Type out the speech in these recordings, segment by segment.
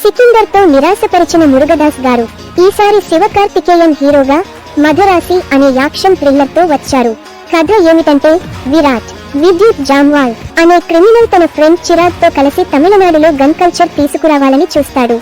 సికిందర్ తో నిరాశపరిచిన మురుగదాస్ గారు ఈసారి శివకార్తికేయన్ హీరోగా మధురాసి అనే యాక్షన్ థ్రిల్లర్ తో వచ్చారు. కథ ఏమిటంటే, విరాట్ విద్యుత్ జామ్వాల్ అనే క్రిమినల్ తన ఫ్రెండ్ చిరాగ్ తో కలిసి తమిళనాడులో గన్ కల్చర్ తీసుకురావాలని చూస్తాడు.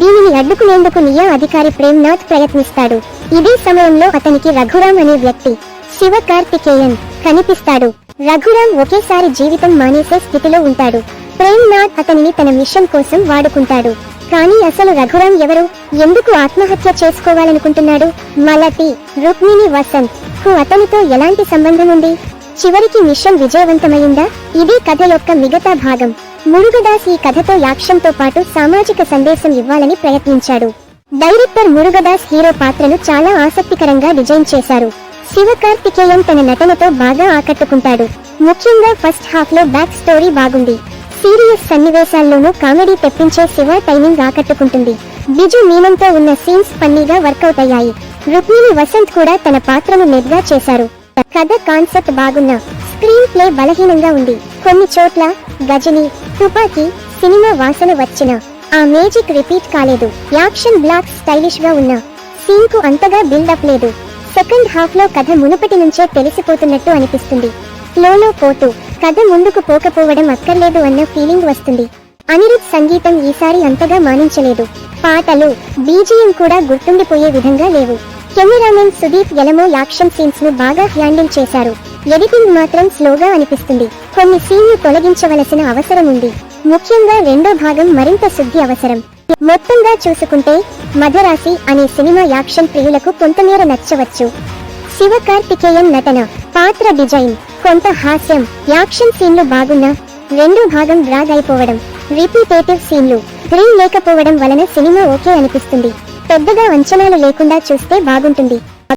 దీనిని అడ్డుకునేందుకు నియా అధికారి ప్రేమ్నాథ్ ప్రయత్నిస్తాడు. ఇదే సమయంలో అతనికి రఘురామ్ అనే వ్యక్తి శివకార్తికేయన్ కనిపిస్తాడు. రఘురామ్ ఒకేసారి జీవితం మానేసే స్థితిలో ఉంటాడు. ప్రేమ్నాథ్ అతనిని తన మిషన్ కోసం వాడుకుంటాడు. కానీ అసలు రఘురామ్ ఎవరు, ఎందుకు ఆత్మహత్య చేసుకోవాలనుకుంటున్నాడు? మలతి రుక్మిణి వసంత్ కు అతనితో ఎలాంటి సంబంధం ఉంది? చివరికి మిషన్ విజయవంతమైందా? ఇదే కథ యొక్క మిగతా భాగం. మురుగదాస్ ఈ కథతో యాక్షన్ తో పాటు సామాజిక సందేశం ఇవ్వాలని ప్రయత్నించాడు. డైరెక్టర్ మురుగదాస్ హీరో పాత్రను చాలా ఆసక్తికరంగా డిజైన్ చేశారు. శివకార్తికేయన్ తన నటనతో బాగా ఆకట్టుకుంటాడు. ముఖ్యంగా ఫస్ట్ హాఫ్ లో బ్యాక్ స్టోరీ బాగుంది. సీరియస్ సన్నివేశాల్లోనూ కామెడీ తెప్పించే శివ టైమింగ్ ఆకట్టుకుంటుంది. బిజు మీనంతో ఉన్న సీన్స్ ఫన్నీగా వర్కౌట్ అయ్యాయి. రుక్మిణి వసంత్ కూడా తన పాత్రను నెగ్గా చేశారు. కథ కాన్సెప్ట్ బాగున్నా స్క్రీన్ ప్లే బలహీనంగా ఉంది. కొన్ని చోట్ల గజని, తుపాకీ సినిమా వాసన వచ్చినా ఆ మేజిక్ రిపీట్ కాలేదు. యాక్షన్ బ్లాక్ స్టైలిష్ గా ఉన్న సీన్ కు అంతగా బిల్డప్ లేదు. సెకండ్ హాఫ్ లో కథ మునుపటి నుంచే తెలిసిపోతున్నట్టు అనిపిస్తుంది. ఫ్లోలో పోతూ కథ ముందుకు పోకపోవడం అక్కర్లేదు అన్న ఫీలింగ్ వస్తుంది. అనిరుద్ సంగీతం ఈసారి అంతగా మానించలేదు. పాటలు, బీజిఎం కూడా గుర్తుండిపోయే విధంగా లేవు. కెమెరామెన్ సుదీప్ ఎలమో యాక్షన్ సీన్స్ ను బాగా హ్యాండిల్ చేశారు. ఎడిటింగ్ మాత్రం స్లోగా అనిపిస్తుంది. కొన్ని సీన్లు తొలగించవలసిన అవసరం ఉంది. ముఖ్యంగా రెండో భాగం మరింత శుద్ధి అవసరం. మొత్తంగా చూసుకుంటే మధురాసి అనే సినిమా యాక్షన్ ప్రియులకు కొంతమేర నచ్చవచ్చు. శివకార్తికేయన్ నటన, పాత్ర డిజైన్, కొంత హాస్యం, యాక్షన్ సీన్లు బాగున్నా రెండో భాగం డ్రాగ్ అయిపోవడం, రిపీటేటివ్ సీన్లు, థ్రిల్ లేకపోవడం వలన సినిమా ఓకే అనిపిస్తుంది. పెద్దగా అంచనాలు లేకుండా చూస్తే బాగుంటుంది.